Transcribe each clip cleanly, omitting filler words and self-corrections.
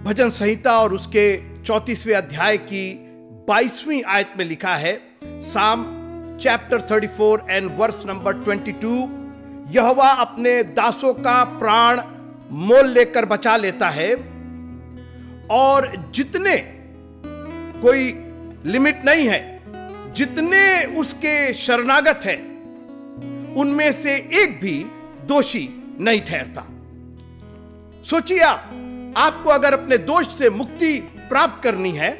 भजन संहिता और उसके 34वें अध्याय की 22वीं आयत में लिखा है, साम चैप्टर 34 एंड वर्स नंबर 22, यहोवा अपने दासों का प्राण मोल लेकर बचा लेता है और जितने, कोई लिमिट नहीं है, जितने उसके शरणागत हैं उनमें से एक भी दोषी नहीं ठहरता। सोचिए आपको अगर अपने दोष से मुक्ति प्राप्त करनी है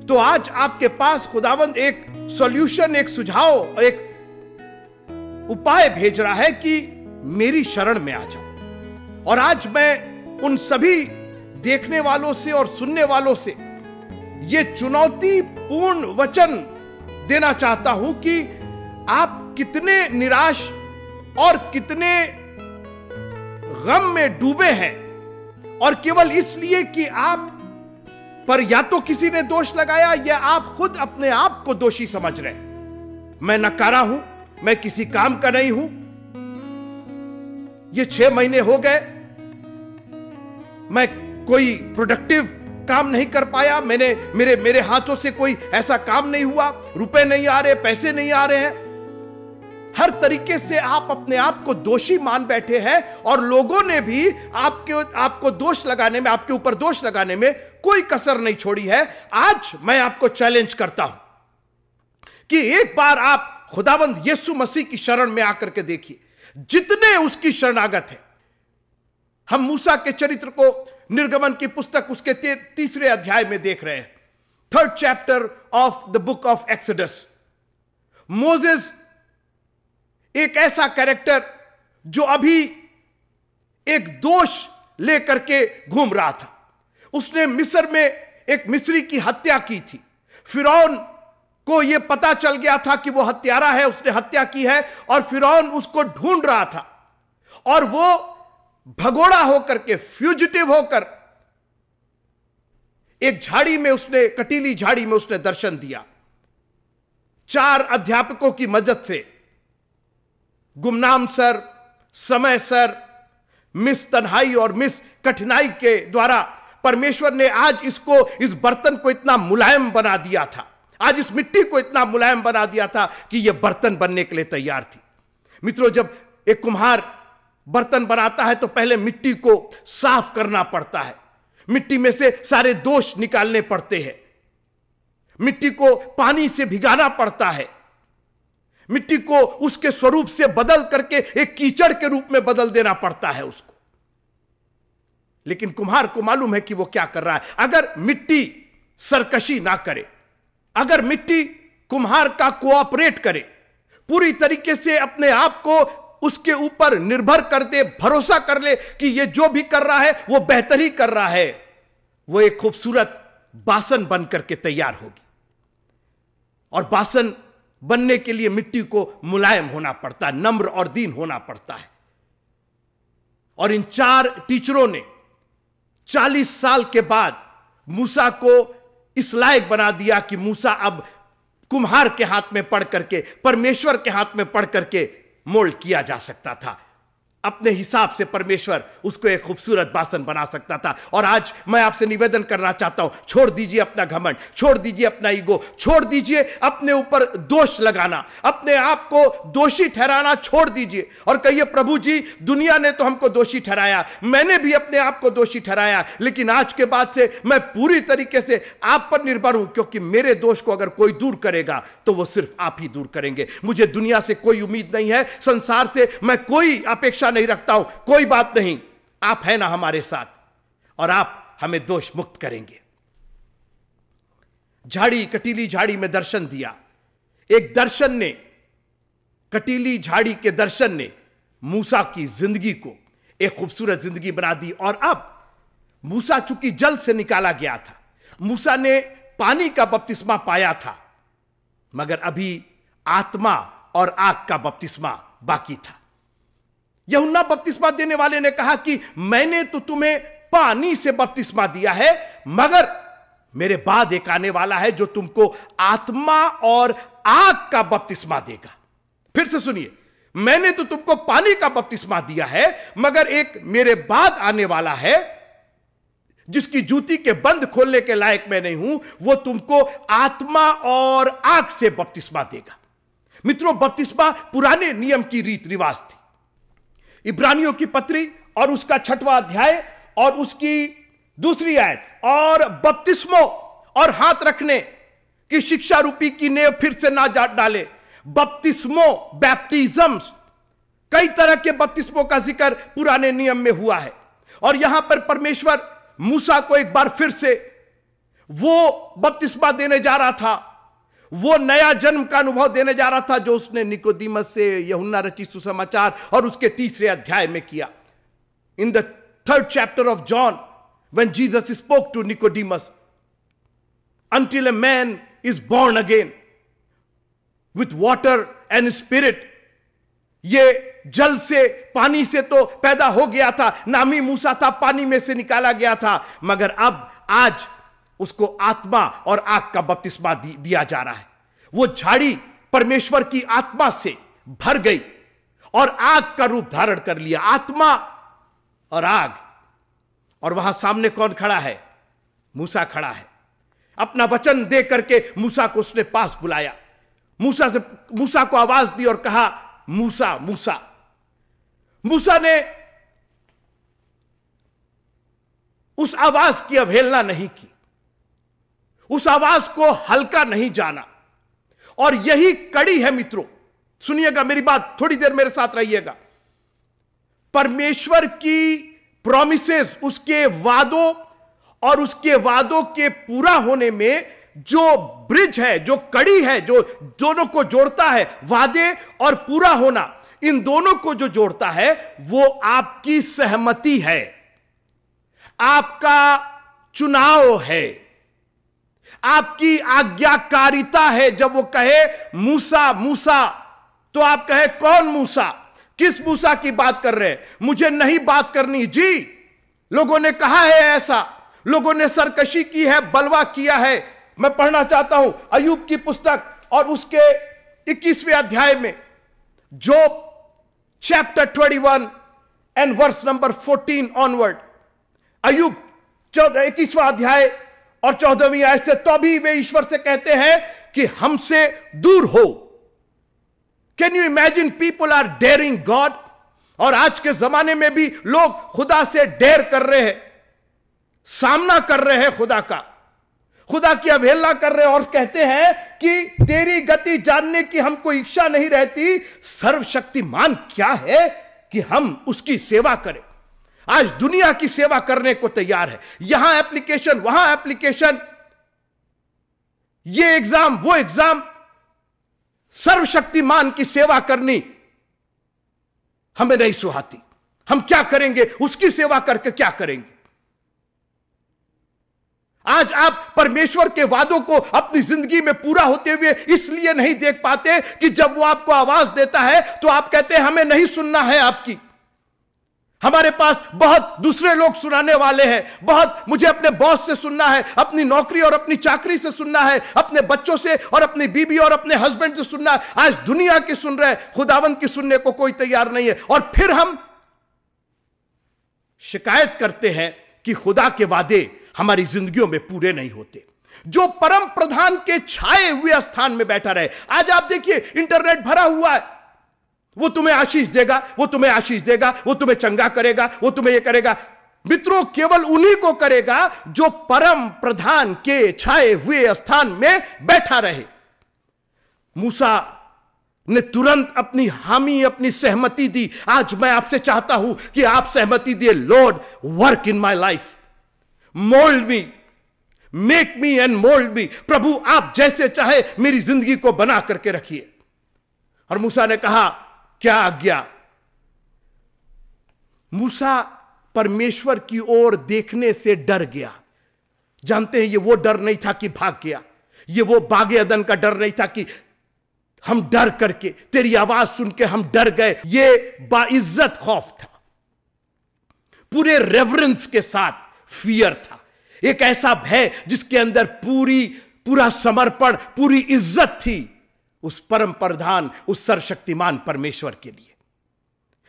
तो आज आपके पास खुदावंद एक सॉल्यूशन, एक सुझाव, एक उपाय भेज रहा है कि मेरी शरण में आ जाओ। और आज मैं उन सभी देखने वालों से और सुनने वालों से यह चुनौतीपूर्ण वचन देना चाहता हूं कि आप कितने निराश और कितने गम में डूबे हैं, और केवल इसलिए कि आप पर या तो किसी ने दोष लगाया या आप खुद अपने आप को दोषी समझ रहे हैं। मैं नकारा हूं, मैं किसी काम का नहीं हूं, ये 6 महीने हो गए, मैं कोई प्रोडक्टिव काम नहीं कर पाया, मेरे हाथों से कोई ऐसा काम नहीं हुआ, रुपए नहीं आ रहे, पैसे नहीं आ रहे हैं। हर तरीके से आप अपने आप को दोषी मान बैठे हैं और लोगों ने भी आपको दोष लगाने में, आपके ऊपर दोष लगाने में कोई कसर नहीं छोड़ी है। आज मैं आपको चैलेंज करता हूं कि एक बार आप खुदावंद यीशु मसीह की शरण में आकर के देखिए, जितने उसकी शरणागत हैं। हम मूसा के चरित्र को निर्गमन की पुस्तक उसके 3रे अध्याय में देख रहे हैं, 3rd chapter of the book of exodus. Moses एक ऐसा कैरेक्टर जो अभी एक दोष लेकर के घूम रहा था। उसने मिस्र में एक मिस्री की हत्या की थी। फिरौन को यह पता चल गया था कि वो हत्यारा है, उसने हत्या की है, और फिरौन उसको ढूंढ रहा था। और वो भगोड़ा होकर के, फ्यूजिटिव होकर एक झाड़ी में, उसने कटीली झाड़ी में उसने दर्शन दिया। 4 अध्यापकों की मदद से, गुमनाम सर, समय सर, मिस तन्हाई और मिस कठिनाई के द्वारा परमेश्वर ने आज इस बर्तन को इतना मुलायम बना दिया था, आज इस मिट्टी को इतना मुलायम बना दिया था कि यह बर्तन बनने के लिए तैयार थी। मित्रों, जब एक कुम्हार बर्तन बनाता है तो पहले मिट्टी को साफ करना पड़ता है, मिट्टी में से सारे दोष निकालने पड़ते हैं, मिट्टी को पानी से भिगाना पड़ता है, मिट्टी को उसके स्वरूप से बदल करके एक कीचड़ के रूप में बदल देना पड़ता है उसको। लेकिन कुम्हार को मालूम है कि वो क्या कर रहा है। अगर मिट्टी सरकशी ना करे, अगर मिट्टी कुम्हार का कोऑपरेट करे, पूरी तरीके से अपने आप को उसके ऊपर निर्भर कर दे, भरोसा कर ले कि ये जो भी कर रहा है वो बेहतर ही कर रहा है, वो एक खूबसूरत बासन बन करके तैयार होगी। और बासन बनने के लिए मिट्टी को मुलायम होना पड़ता है, नम्र और दीन होना पड़ता है। और इन 4 टीचरों ने 40 साल के बाद मूसा को इस लायक बना दिया कि मूसा अब कुम्हार के हाथ में पड़ करके, परमेश्वर के हाथ में पड़ करके मोल्ड किया जा सकता था। अपने हिसाब से परमेश्वर उसको एक खूबसूरत बासन बना सकता था। और आज मैं आपसे निवेदन करना चाहता हूं, छोड़ दीजिए अपना घमंड, छोड़ दीजिए अपना ईगो, छोड़ दीजिए अपने ऊपर दोष लगाना, अपने आप को दोषी ठहराना छोड़ दीजिए और कहिए, प्रभु जी, दुनिया ने तो हमको दोषी ठहराया, मैंने भी अपने आप को दोषी ठहराया, लेकिन आज के बाद से मैं पूरी तरीके से आप पर निर्भर हूं, क्योंकि मेरे दोष को अगर कोई दूर करेगा तो वो सिर्फ आप ही दूर करेंगे। मुझे दुनिया से कोई उम्मीद नहीं है, संसार से मैं कोई अपेक्षा नहीं रखता हूं। कोई बात नहीं, आप हैं ना हमारे साथ और आप हमें दोष मुक्त करेंगे। झाड़ी, कटीली झाड़ी में दर्शन दिया। एक दर्शन ने, कटीली झाड़ी के दर्शन ने मूसा की जिंदगी को एक खूबसूरत जिंदगी बना दी। और अब मूसा चूंकि जल से निकाला गया था, मूसा ने पानी का बपतिस्मा पाया था, मगर अभी आत्मा और आग का बपतिस्मा बाकी था। यूहन्ना बपतिस्मा देने वाले ने कहा कि मैंने तो तुम्हें पानी से बपतिस्मा दिया है, मगर मेरे बाद एक आने वाला है जो तुमको आत्मा और आग का बपतिस्मा देगा। फिर से सुनिए, मैंने तो तुमको पानी का बपतिस्मा दिया है, मगर एक मेरे बाद आने वाला है जिसकी जूती के बंद खोलने के लायक मैं नहीं हूं, वो तुमको आत्मा और आग से बपतिस्मा देगा। मित्रों, बपतिस्मा पुराने नियम की रीत रिवाज थी। इब्रानियों की पत्री और उसका 6वां अध्याय और उसकी 2 आयत, और बपतिस्मो और हाथ रखने की शिक्षा रूपी की नेव फिर से ना डाले। बपतिस्मो, बैप्टिज्म्स, कई तरह के बपतिस्मों का जिक्र पुराने नियम में हुआ है। और यहां पर परमेश्वर मूसा को एक बार फिर से वो बपतिस्मा देने जा रहा था, वो नया जन्म का अनुभव देने जा रहा था जो उसने निकोदीमस से यूहन्ना रचित सुसमाचार और उसके 3 अध्याय में किया। In the 3rd chapter of John, when Jesus spoke to Nicodemus, until a man is born again with water and spirit, ये जल से पानी से तो पैदा हो गया था, नामी मूसा था, पानी में से निकाला गया था, मगर अब आज उसको आत्मा और आग का बपतिस्मा दिया जा रहा है। वो झाड़ी परमेश्वर की आत्मा से भर गई और आग का रूप धारण कर लिया, आत्मा और आग। और वहां सामने कौन खड़ा है? मूसा खड़ा है। अपना वचन दे करके मूसा को उसने पास बुलाया, मूसा को आवाज दी और कहा, मूसा मूसा। मूसा ने उस आवाज की अवहेलना नहीं की, उस आवाज को हल्का नहीं जाना। और यही कड़ी है मित्रों, सुनिएगा मेरी बात, थोड़ी देर मेरे साथ रहिएगा। परमेश्वर की प्रॉमिसेस, उसके वादों और उसके वादों के पूरा होने में जो ब्रिज है, जो कड़ी है, जो दोनों को जोड़ता है, वादे और पूरा होना, इन दोनों को जो जोड़ता है वो आपकी सहमति है, आपका चुनाव है, आपकी आज्ञाकारिता है। जब वो कहे मूसा मूसा, तो आप कहे कौन मूसा? किस मूसा की बात कर रहे हैं? मुझे नहीं बात करनी जी। लोगों ने कहा है ऐसा, लोगों ने सरकशी की है, बलवा किया है। मैं पढ़ना चाहता हूं अय्यूब की पुस्तक और उसके 21वें अध्याय में, Job chapter 21 and verse number 14 onward. अय्यूब 21वां अध्याय और 14वीं आयत से, तो भी वे ईश्वर से कहते हैं कि हमसे दूर हो। Can you imagine, people are daring God. और आज के जमाने में भी लोग खुदा से डेयर कर रहे हैं, सामना कर रहे हैं खुदा का, खुदा की अवहेलना कर रहे हैं और कहते हैं कि तेरी गति जानने की हमको इच्छा नहीं रहती। सर्वशक्तिमान क्या है कि हम उसकी सेवा करें। आज दुनिया की सेवा करने को तैयार है, यहां एप्लीकेशन, वहां एप्लीकेशन, ये एग्जाम, वो एग्जाम। सर्वशक्तिमान की सेवा करनी हमें नहीं सुहाती। हम क्या करेंगे? उसकी सेवा करके क्या करेंगे? आज आप परमेश्वर के वादों को अपनी जिंदगी में पूरा होते हुए इसलिए नहीं देख पाते कि जब वो आपको आवाज देता है तो आप कहते हैं हमें नहीं सुनना है आपकी, हमारे पास बहुत दूसरे लोग सुनाने वाले हैं, बहुत मुझे अपने बॉस से सुनना है, अपनी नौकरी और अपनी चाकरी से सुनना है, अपने बच्चों से और अपनी बीबी और अपने हस्बैंड से सुनना है। आज दुनिया की सुन रहे हैं, खुदावंद की सुनने को कोई तैयार नहीं है। और फिर हम शिकायत करते हैं कि खुदा के वादे हमारी जिंदगियों में पूरे नहीं होते। जो परम प्रधान के छाए हुए स्थान में बैठा रहे। आज आप देखिए इंटरनेट भरा हुआ है, वो तुम्हें आशीष देगा, वो तुम्हें आशीष देगा, वो तुम्हें चंगा करेगा, वो तुम्हें ये करेगा। मित्रों, केवल उन्हीं को करेगा जो परम प्रधान के छाए हुए स्थान में बैठा रहे। मूसा ने तुरंत अपनी हामी, अपनी सहमति दी। आज मैं आपसे चाहता हूं कि आप सहमति दिए, lord work in my life, mould me, make me and mould me. प्रभु आप जैसे चाहे मेरी जिंदगी को बना करके रखिए। और मूसा ने कहा क्या आज्ञा? मूसा परमेश्वर की ओर देखने से डर गया। जानते हैं, ये वो डर नहीं था कि भाग गया, ये वो बागे अदन का डर नहीं था कि हम डर करके तेरी आवाज सुन के हम डर गए। ये बाइज्जत खौफ था, पूरे रेवरेंस के साथ फियर था, एक ऐसा भय जिसके अंदर पूरा समर्पण, पूरी इज्जत थी उस परम प्रधान, उस सर्वशक्तिमान परमेश्वर के लिए।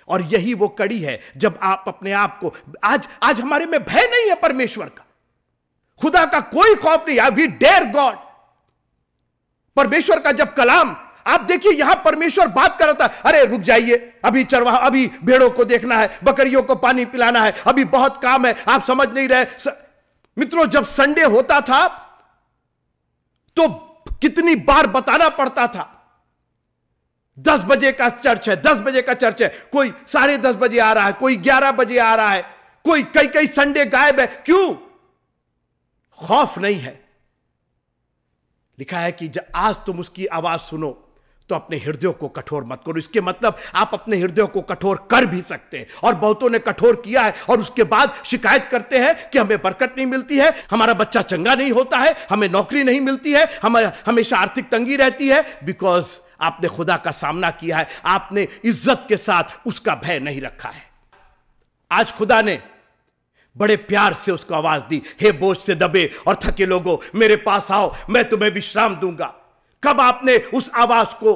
और यही वो कड़ी है जब आप अपने आप को, आज हमारे में भय नहीं है परमेश्वर का, खुदा का कोई खौफ नहीं, वी डेयर गॉड। परमेश्वर का जब कलाम आप देखिए, यहां परमेश्वर बात कर रहा था, अरे रुक जाइए, अभी चरवाहा, अभी भेड़ों को देखना है, बकरियों को पानी पिलाना है, अभी बहुत काम है, आप समझ नहीं रहे। मित्रों, जब संडे होता था तो कितनी बार बताना पड़ता था, 10 बजे का चर्च है, 10 बजे का चर्च है, कोई 10:30 बजे आ रहा है, कोई 11 बजे आ रहा है, कोई कई संडे गायब है। क्यों? खौफ नहीं है। लिखा है कि जब आज तुम उसकी आवाज सुनो तो अपने हृदयों को कठोर मत करो। इसके मतलब आप अपने हृदयों को कठोर कर भी सकते हैं, और बहुतों ने कठोर किया है और उसके बाद शिकायत करते हैं कि हमें बरकत नहीं मिलती है, हमारा बच्चा चंगा नहीं होता है, हमें नौकरी नहीं मिलती है, हमें हमेशा आर्थिक तंगी रहती है। बिकॉज आपने खुदा का सामना किया है, आपने इज्जत के साथ उसका भय नहीं रखा है। आज खुदा ने बड़े प्यार से उसको आवाज दी, हे बोझ से दबे और थके लोगों, मेरे पास आओ, मैं तुम्हें विश्राम दूंगा। कब आपने उस आवाज को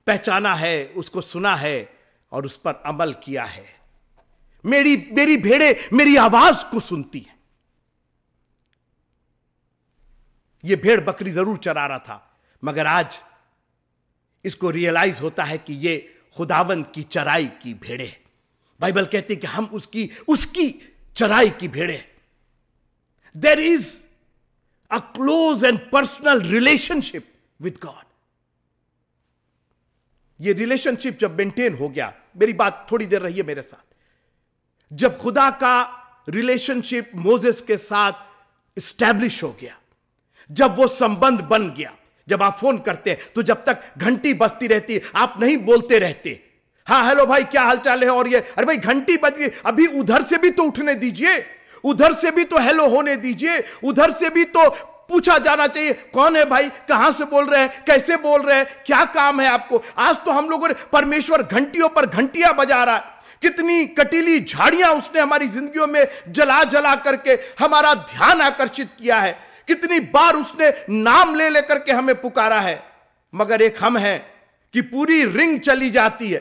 पहचाना है, उसको सुना है और उस पर अमल किया है? मेरी भेड़ें मेरी आवाज को सुनती है। यह भेड़ बकरी जरूर चरा रहा था, मगर आज इसको रियलाइज होता है कि यह खुदावन की चराई की भेड़ें। बाइबल कहती है कि हम उसकी चराई की भेड़ें। There is a close and personal relationship with God. ये रिलेशनशिप जब मेंटेन हो गया, मेरी बात थोड़ी देर रहिए मेरे साथ, जब खुदा का रिलेशनशिप मोसेस के साथ स्टैब्लिश हो गया, जब वो संबंध बन गया, जब आप फोन करते हैं तो जब तक घंटी बजती रहती है आप नहीं बोलते रहते, हाँ हेलो भाई क्या हालचाल है, और ये अरे भाई घंटी बज गई, अभी उधर से भी तो उठने दीजिए, उधर से भी तो हेलो होने दीजिए, उधर से भी तो पूछा जाना चाहिए कौन है भाई, कहां से बोल रहे हैं, कैसे बोल रहे हैं, क्या काम है आपको। आज तो हम लोगों ने, परमेश्वर घंटियों पर घंटियां बजा रहा है। कितनी कटीली झाड़ियां उसने हमारी जिंदगियों में जला जला करके हमारा ध्यान आकर्षित किया है। कितनी बार उसने नाम ले लेकर के हमें पुकारा है, मगर एक हम हैं कि पूरी रिंग चली जाती है,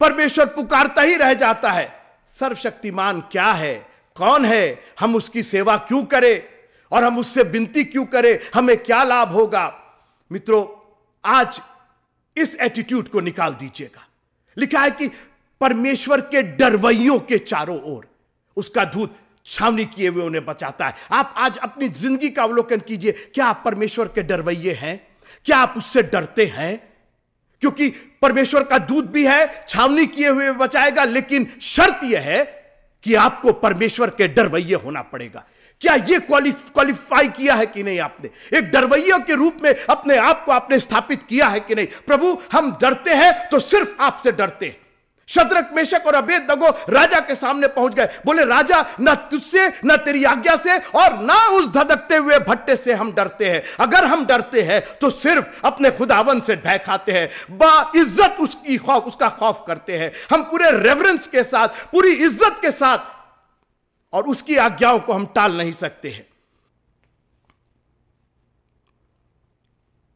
परमेश्वर पुकारता ही रह जाता है। सर्वशक्तिमान क्या है, कौन है, हम उसकी सेवा क्यों करें और हम उससे विनती क्यों करें, हमें क्या लाभ होगा। मित्रों, आज इस एटीट्यूड को निकाल दीजिएगा। लिखा है कि परमेश्वर के डरवैयों के चारों ओर उसका दूत छावनी किए हुए उन्हें बचाता है। आप आज अपनी जिंदगी का अवलोकन कीजिए, क्या आप परमेश्वर के डरवैये हैं? क्या आप उससे डरते हैं? क्योंकि परमेश्वर का दूत भी है, छावनी किए हुए बचाएगा, लेकिन शर्त यह है कि आपको परमेश्वर के डरवैये होना पड़ेगा। क्या यह क्वालिफाई किया है कि नहीं? आपने एक डरवैया के रूप में अपने आप को आपने स्थापित किया है कि नहीं? प्रभु हम डरते हैं तो सिर्फ आपसे डरते हैं। शद्रक, मेशक और अबेदनगो राजा के सामने पहुंच गए, बोले राजा ना तुझसे, ना तेरी आज्ञा से और ना उस धधकते हुए भट्टे से हम डरते हैं। अगर हम डरते हैं तो सिर्फ अपने खुदावन से भय खाते हैं, बाइज्जत उसका खौफ करते हैं। हम पूरे रेवरेंस के साथ, पूरी इज्जत के साथ, और उसकी आज्ञाओं को हम टाल नहीं सकते हैं।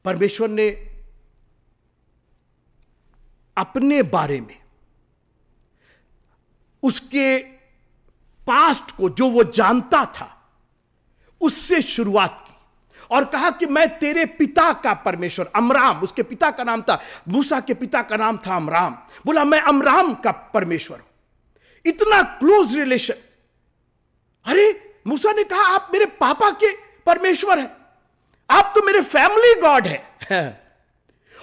परमेश्वर ने अपने बारे में, उसके पास्ट को जो वो जानता था उससे शुरुआत की और कहा कि मैं तेरे पिता का परमेश्वर, अमराम उसके पिता का नाम था, मूसा के पिता का नाम था अमराम, बोला मैं अमराम का परमेश्वर हूं। इतना क्लोज रिलेशन। अरे मूसा ने कहा आप मेरे पापा के परमेश्वर हैं, आप तो मेरे फैमिली गॉड हैं।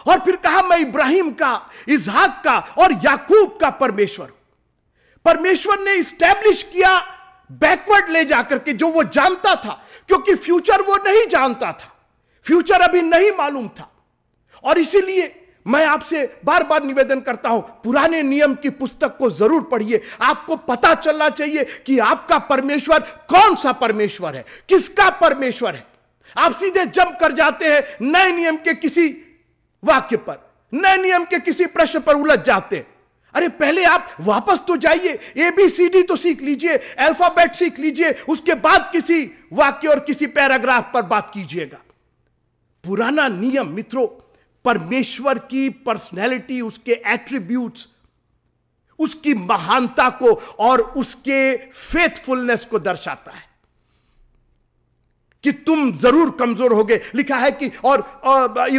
और फिर कहा मैं इब्राहिम का, इसहाक का और याकूब का परमेश्वर हूं। परमेश्वर ने इस्टेब्लिश किया बैकवर्ड ले जाकर के जो वो जानता था, क्योंकि फ्यूचर वो नहीं जानता था, फ्यूचर अभी नहीं मालूम था। और इसीलिए मैं आपसे बार बार निवेदन करता हूं, पुराने नियम की पुस्तक को जरूर पढ़िए। आपको पता चलना चाहिए कि आपका परमेश्वर कौन सा परमेश्वर है, किसका परमेश्वर है। आप सीधे जंप कर जाते हैं नए नियम के किसी वाक्य पर, नए नियम के किसी प्रश्न पर उलझ जाते हैं। अरे पहले आप वापस तो जाइए, ABCD तो सीख लीजिए, अल्फाबेट सीख लीजिए, उसके बाद किसी वाक्य और किसी पैराग्राफ पर बात कीजिएगा। पुराना नियम मित्रों परमेश्वर की पर्सनैलिटी, उसके एट्रीब्यूट्स, उसकी महानता को और उसके फेथफुलनेस को दर्शाता है। कि तुम जरूर कमजोर होगे। लिखा है कि और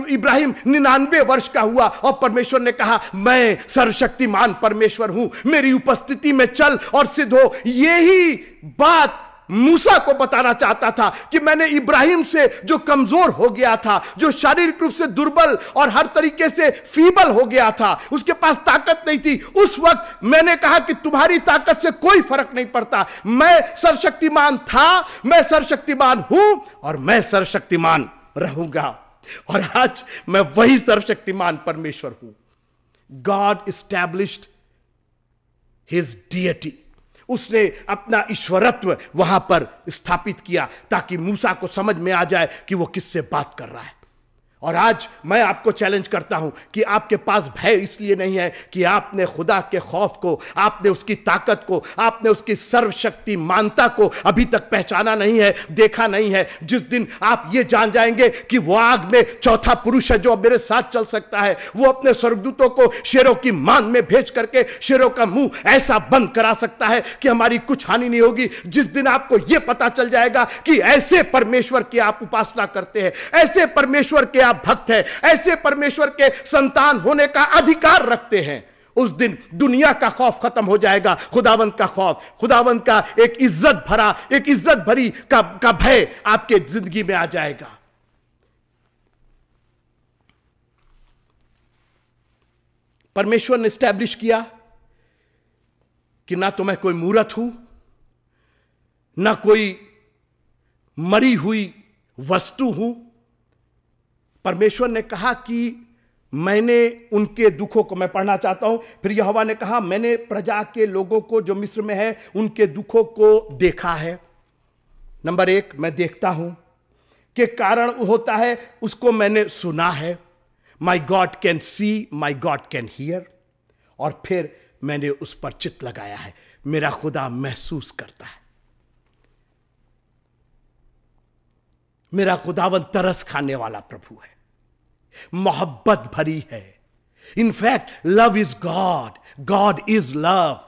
इब्राहिम 99 वर्ष का हुआ और परमेश्वर ने कहा मैं सर्वशक्तिमान परमेश्वर हूं, मेरी उपस्थिति में चल और सिद्ध हो। यही बात मूसा को बताना चाहता था कि मैंने इब्राहिम से जो कमजोर हो गया था, जो शारीरिक रूप से दुर्बल और हर तरीके से फीबल हो गया था, उसके पास ताकत नहीं थी, उस वक्त मैंने कहा कि तुम्हारी ताकत से कोई फर्क नहीं पड़ता। मैं सर्वशक्तिमान था, मैं सर्वशक्तिमान हूं और मैं सर्वशक्तिमान रहूंगा। और आज मैं वही सर्वशक्तिमान परमेश्वर हूं। गॉड एस्टैब्लिश्ड हिज डियटी, उसने अपना ईश्वरत्व वहां पर स्थापित किया ताकि मूसा को समझ में आ जाए कि वो किससे बात कर रहा है। और आज मैं आपको चैलेंज करता हूं कि आपके पास भय इसलिए नहीं है कि आपने खुदा के खौफ को, आपने उसकी ताकत को, आपने उसकी सर्वशक्तिमानता को अभी तक पहचाना नहीं है, देखा नहीं है। जिस दिन आप ये जान जाएंगे कि वो आग में चौथा पुरुष है जो मेरे साथ चल सकता है, वो अपने स्वर्गदूतों को शेरों की मान में भेज करके शेरों का मुंह ऐसा बंद करा सकता है कि हमारी कुछ हानि नहीं होगी। जिस दिन आपको यह पता चल जाएगा कि ऐसे परमेश्वर की आप उपासना करते हैं, ऐसे परमेश्वर के भक्त है, ऐसे परमेश्वर के संतान होने का अधिकार रखते हैं, उस दिन दुनिया का खौफ खत्म हो जाएगा। खुदावंत का खौफ, खुदावंत का एक इज्जत भरा, एक इज्जत भरी का भय आपके जिंदगी में आ जाएगा। परमेश्वर ने एस्टैब्लिश किया कि ना तो मैं कोई मूर्त हूं, ना कोई मरी हुई वस्तु हूं। परमेश्वर ने कहा कि मैंने उनके दुखों को, मैं पढ़ना चाहता हूं, फिर यहोवा ने कहा मैंने प्रजा के लोगों को जो मिस्र में है उनके दुखों को देखा है। नंबर 1, मैं देखता हूं कि कारण होता है, उसको मैंने सुना है। My God can see, my God can hear. और फिर मैंने उस पर चित्त लगाया है, मेरा खुदा महसूस करता है। मेरा खुदावंत तरस खाने वाला प्रभु है, मोहब्बत भरी है। In fact love is God, God is love.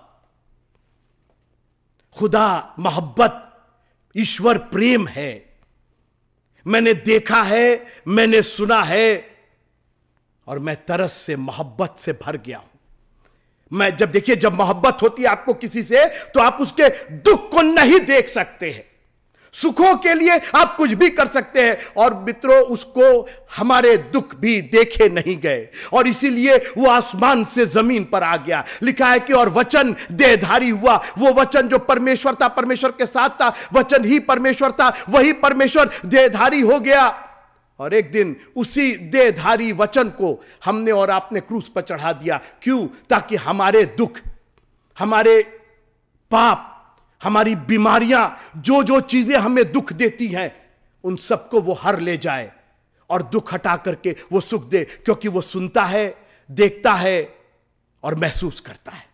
खुदा मोहब्बत, ईश्वर प्रेम है। मैंने देखा है, मैंने सुना है और मैं तरस से, मोहब्बत से भर गया हूं। मैं जब मोहब्बत होती है आपको किसी से, तो आप उसके दुख को नहीं देख सकते हैं। सुखों के लिए आप कुछ भी कर सकते हैं, और मित्रों उसको हमारे दुख भी देखे नहीं गए और इसीलिए वो आसमान से जमीन पर आ गया। लिखा है कि और वचन देहधारी हुआ। वो वचन जो परमेश्वर था, परमेश्वर के साथ था, वचन ही परमेश्वर था, वही परमेश्वर देहधारी हो गया। और एक दिन उसी देहधारी वचन को हमने और आपने क्रूस पर चढ़ा दिया। क्यों? ताकि हमारे दुख, हमारे पाप, हमारी बीमारियां, जो चीजें हमें दुख देती हैं, उन सबको वो हर ले जाए और दुख हटा करके वो सुख दे, क्योंकि वो सुनता है, देखता है और महसूस करता है।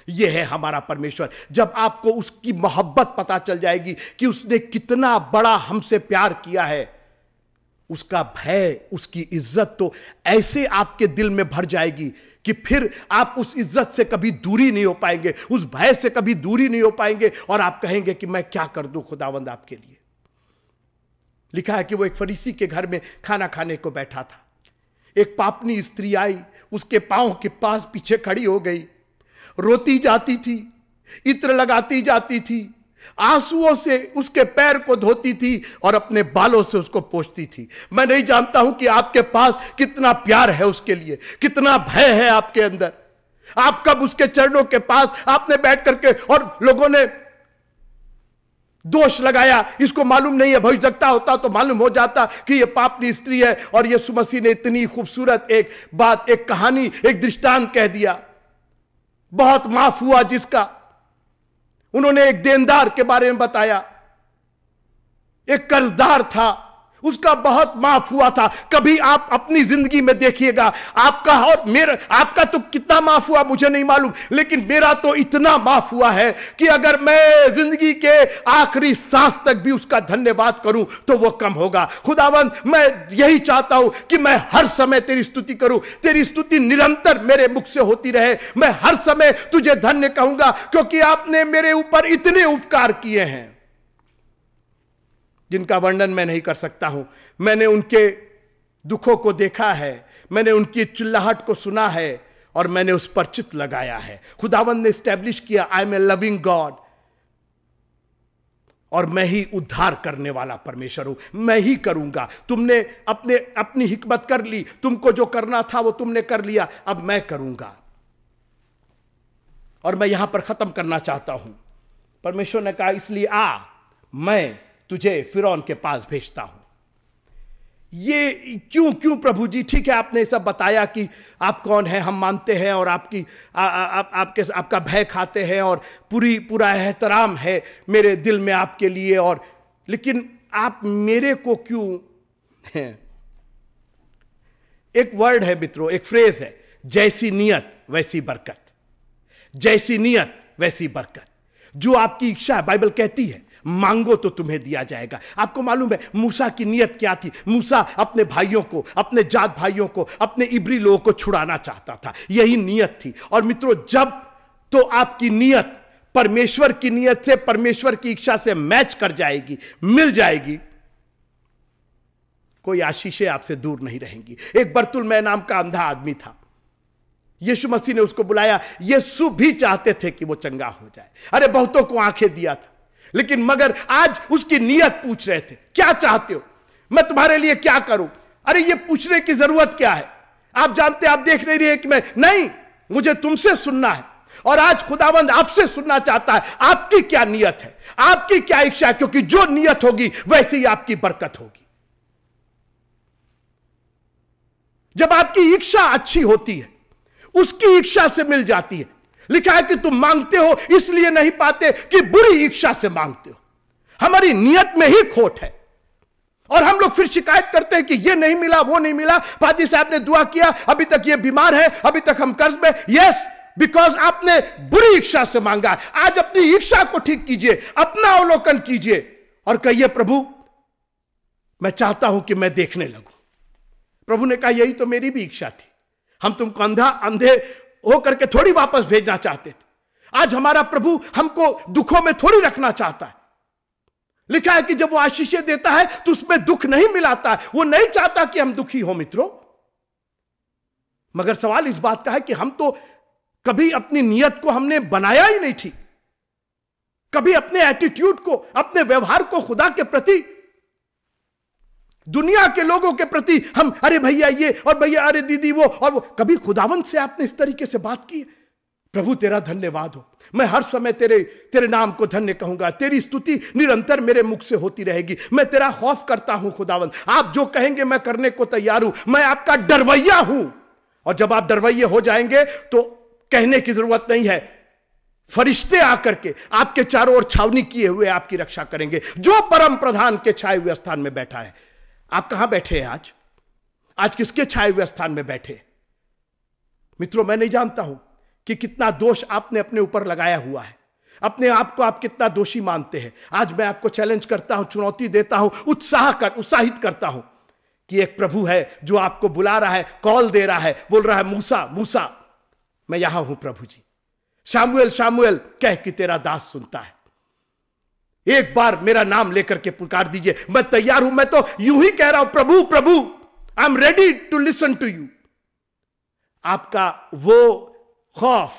यह है हमारा परमेश्वर। जब आपको उसकी मोहब्बत पता चल जाएगी कि उसने कितना बड़ा हमसे प्यार किया है, उसका भय, उसकी इज्जत तो ऐसे आपके दिल में भर जाएगी कि फिर आप उस इज्जत से कभी दूरी नहीं हो पाएंगे, उस भय से कभी दूरी नहीं हो पाएंगे, और आप कहेंगे कि मैं क्या कर दूं खुदावंद आपके लिए। लिखा है कि वो एक फरीसी के घर में खाना खाने को बैठा था। एक पापनी स्त्री आई, उसके पांव के पास पीछे खड़ी हो गई, रोती जाती थी, इत्र लगाती जाती थी, आंसुओं से उसके पैर को धोती थी और अपने बालों से उसको पोंछती थी। मैं नहीं जानता हूं कि आपके पास कितना प्यार है उसके लिए, कितना भय है आपके अंदर। आप कब उसके चरणों के पास आपने बैठ करके, और लोगों ने दोष लगाया, इसको मालूम नहीं है, भविष्यवक्ता होता तो मालूम हो जाता कि यह पापनी स्त्री है। और यीशु मसीह ने इतनी खूबसूरत एक बात, एक कहानी, एक दृष्टांत कह दिया, बहुत माफ हुआ जिसका। उन्होंने एक देनदार के बारे में बताया, एक कर्जदार था, उसका बहुत माफ हुआ था। कभी आप अपनी जिंदगी में देखिएगा, आपका और मेरा, आपका तो कितना माफ हुआ मुझे नहीं मालूम, लेकिन मेरा तो इतना माफ हुआ है कि अगर मैं जिंदगी के आखिरी सांस तक भी उसका धन्यवाद करूं तो वो कम होगा। खुदावंद, मैं यही चाहता हूं कि मैं हर समय तेरी स्तुति करूं, तेरी स्तुति निरंतर मेरे मुख से होती रहे। मैं हर समय तुझे धन्य कहूंगा, क्योंकि आपने मेरे ऊपर इतने उपकार किए हैं। जिनका वर्णन मैं नहीं कर सकता हूं। मैंने उनके दुखों को देखा है, मैंने उनकी चिल्लाहट को सुना है और मैंने उस पर चित लगाया है। खुदावंद ने स्टैब्लिश किया, I am a loving God, और मैं ही उद्धार करने वाला परमेश्वर हूं, मैं ही करूंगा। तुमने अपनी हिकमत कर ली, तुमको जो करना था वो तुमने कर लिया, अब मैं करूंगा। और मैं यहां पर खत्म करना चाहता हूं। परमेश्वर ने कहा, इसलिए आ, मैं तुझे फिरौन के पास भेजता हूं। ये क्यों प्रभु जी? ठीक है, आपने सब बताया कि आप कौन हैं, हम मानते हैं और आपका भय खाते हैं और पूरा एहतराम है मेरे दिल में आपके लिए, और लेकिन आप मेरे को क्यों हैं? एक वर्ड है मित्रों, एक फ्रेज है, जैसी नियत वैसी बरकत। जैसी नियत वैसी बरकत। जो आपकी इच्छा है, बाइबल कहती है, मांगो तो तुम्हें दिया जाएगा। आपको मालूम है मूसा की नियत क्या थी? मूसा अपने भाइयों को, अपने जात भाइयों को, अपने इब्री लोगों को छुड़ाना चाहता था, यही नियत थी। और मित्रों, जब तो आपकी नियत परमेश्वर की नियत से, परमेश्वर की इच्छा से मैच कर जाएगी, मिल जाएगी, कोई आशीषें आपसे दूर नहीं रहेंगी। एक बर्तुलमै नाम का अंधा आदमी था, यीशु मसीह ने उसको बुलाया। यीशु भी चाहते थे कि वो चंगा हो जाए। अरे बहुतों को आंखें दिया था, लेकिन मगर आज उसकी नियत पूछ रहे थे, क्या चाहते हो, मैं तुम्हारे लिए क्या करूं? अरे ये पूछने की जरूरत क्या है? आप जानते, आप देख नहीं रहे कि मैं नहीं, मुझे तुमसे सुनना है। और आज खुदावंद आपसे सुनना चाहता है, आपकी क्या नियत है, आपकी क्या इच्छा है, क्योंकि जो नियत होगी वैसे ही आपकी बरकत होगी। जब आपकी इच्छा अच्छी होती है, उसकी इच्छा से मिल जाती है। लिखा है कि तुम मांगते हो इसलिए नहीं पाते कि बुरी इच्छा से मांगते हो। हमारी नियत में ही खोट है और हम लोग फिर शिकायत करते हैं कि ये नहीं मिला, वो नहीं मिला, पादी साहब ने दुआ किया, अभी तक ये बीमार है, अभी तक हम कर्ज में। यस, बिकॉज आपने बुरी इच्छा से मांगा। आज अपनी इच्छा को ठीक कीजिए, अपना अवलोकन कीजिए और कहिए, प्रभु मैं चाहता हूं कि मैं देखने लगूं। प्रभु ने कहा, यही तो मेरी भी इच्छा थी। हम तुमको अंधे होकर के थोड़ी वापस भेजना चाहते थे। आज हमारा प्रभु हमको दुखों में थोड़ी रखना चाहता है। लिखा है कि जब वो आशीषें देता है तो उसमें दुख नहीं मिलाता है। वो नहीं चाहता कि हम दुखी हो मित्रों। मगर सवाल इस बात का है कि हम तो कभी अपनी नियत को हमने बनाया ही नहीं ठीक, कभी अपने एटीट्यूड को, अपने व्यवहार को खुदा के प्रति, दुनिया के लोगों के प्रति हम, अरे भैया ये और भैया अरे दीदी वो और वो। कभी खुदावंत से आपने इस तरीके से बात की? प्रभु तेरा धन्यवाद हो, मैं हर समय तेरे नाम को धन्य कहूंगा, तेरी स्तुति निरंतर मेरे मुख से होती रहेगी। मैं तेरा खौफ करता हूं खुदावंत, आप जो कहेंगे मैं करने को तैयार हूं। मैं आपका डरवैया हूं, और जब आप डरवैये हो जाएंगे तो कहने की जरूरत नहीं है, फरिश्ते आकर के आपके चारों ओर छावनी किए हुए आपकी रक्षा करेंगे। जो परम प्रधान के छाए हुए स्थान में बैठा है। आप कहां बैठे हैं आज किसके छाए हुए स्थान में बैठे? मित्रों, मैं नहीं जानता हूं कि कितना दोष आपने अपने ऊपर लगाया हुआ है, अपने आप को आप कितना दोषी मानते हैं। आज मैं आपको चैलेंज करता हूं, चुनौती देता हूं, उत्साहित करता हूं कि एक प्रभु है जो आपको बुला रहा है, कॉल दे रहा है, बोल रहा है, मूसा मूसा मैं यहां हूं प्रभु जी। शामुएल शामुएल कह कि तेरा दास सुनता है। एक बार मेरा नाम लेकर के पुकार दीजिए, मैं तैयार हूं। मैं तो यूं ही कह रहा हूं, प्रभु प्रभु, I am ready to listen to you. आपका वो खौफ,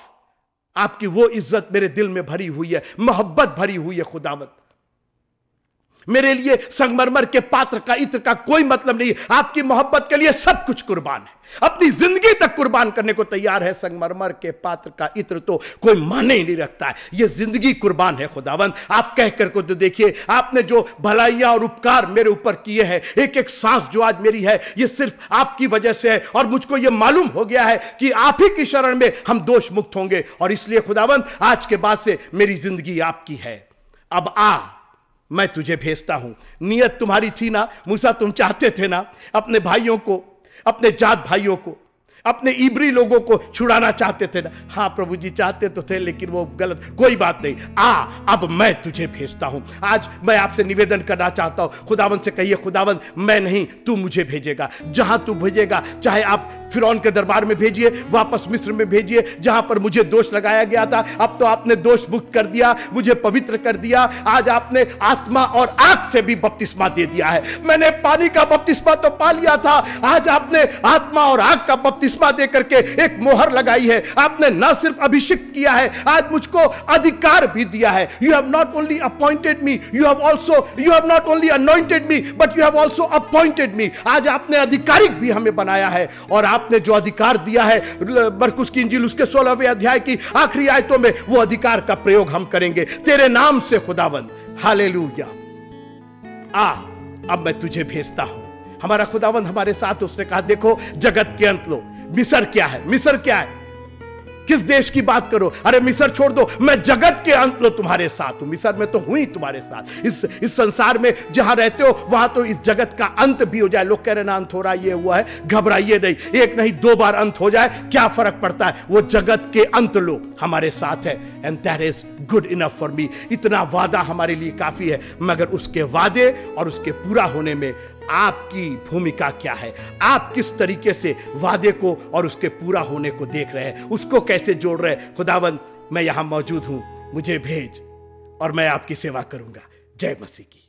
आपकी वो इज्जत मेरे दिल में भरी हुई है, मोहब्बत भरी हुई है खुदावत। मेरे लिए संगमरमर के पात्र का इत्र का कोई मतलब नहीं। आपकी मोहब्बत के लिए सब कुछ कुर्बान है, अपनी जिंदगी तक कुर्बान करने को तैयार है। संगमरमर के पात्र का इत्र तो कोई माने ही नहीं रखता है, यह जिंदगी कुर्बान है खुदावंत। आप कहकर को तो देखिए, आपने जो भलाइयां और उपकार मेरे ऊपर किए हैं, एक एक सांस जो आज मेरी है, यह सिर्फ आपकी वजह से है। और मुझको यह मालूम हो गया है कि आप ही की शरण में हम दोष मुक्त होंगे। और इसलिए खुदावंत, आज के बाद से मेरी जिंदगी आपकी है। अब आ, मैं तुझे भेजता हूं। नियत तुम्हारी थी ना मूसा, तुम चाहते थे ना अपने भाइयों को, अपने जात भाइयों को, अपने इब्री लोगों को छुड़ाना चाहते थे ना? हाँ प्रभु जी चाहते तो थे, लेकिन वो गलत। कोई बात नहीं, अब मैं तुझे भेजता हूं। आज मैं आपसे निवेदन करना चाहता हूं, खुदावंद से कहिए, खुदावंद मैं नहीं, तू मुझे भेजेगा। जहां तू भेजेगा, चाहे आप फिरौन के दरबार में भेजिए, वापस मिस्र में भेजिए, जहां पर मुझे दोष लगाया गया था, अब तो आपने दोष मुक्त कर दिया, मुझे पवित्र कर दिया। आज आपने आत्मा और आग से भी बपतिस्मा दे दिया है। मैंने पानी का बपतिस्मा तो पा लिया था, आज आपने आत्मा और आग का बपतिस्मा दे करके एक मोहर लगाई है। आपने न सिर्फ अभिषिक्त किया है, आज मुझको अधिकार भी दिया है। You have not only appointed me, you have not only anointed me, but you have also appointed me. आज आपने अधिकारिक भी हमें बनाया है, और आपने जो अधिकार दिया है, मरकुस की इंजील उसके 16वें अध्याय की आखिरी आयतों में, वो अधिकार का प्रयोग हम करेंगे तेरे नाम से खुदावंद। हालेलुया। अब मैं तुझे भेजता हूं। हमारा खुदावंद हमारे साथ, उसने कहा देखो जगत के अंत लो। मिस्र क्या है? मिस्र क्या है? किस देश की बात करो? अरे मिस्र छोड़ दो, मैं जगत के अंत लो तुम्हारे साथ हूं। मिस्र में तो हुई तुम्हारे साथ, इस संसार में जहां रहते हो वहां तो इस जगत का अंत भी हो जाए। लोग कह रहे ना अंत हो रहा, ये हुआ है, घबराइए नहीं, एक नहीं 2 बार अंत हो जाए, क्या फर्क पड़ता है? वो जगत के अंत लो हमारे साथ है, and that is good enough for me. इतना वादा हमारे लिए काफी है, मगर उसके वादे और उसके पूरा होने में आपकी भूमिका क्या है? आप किस तरीके से वादे को और उसके पूरा होने को देख रहे हैं, उसको कैसे जोड़ रहे हैं? खुदावंद मैं यहां मौजूद हूं, मुझे भेज और मैं आपकी सेवा करूंगा। जय मसीह की।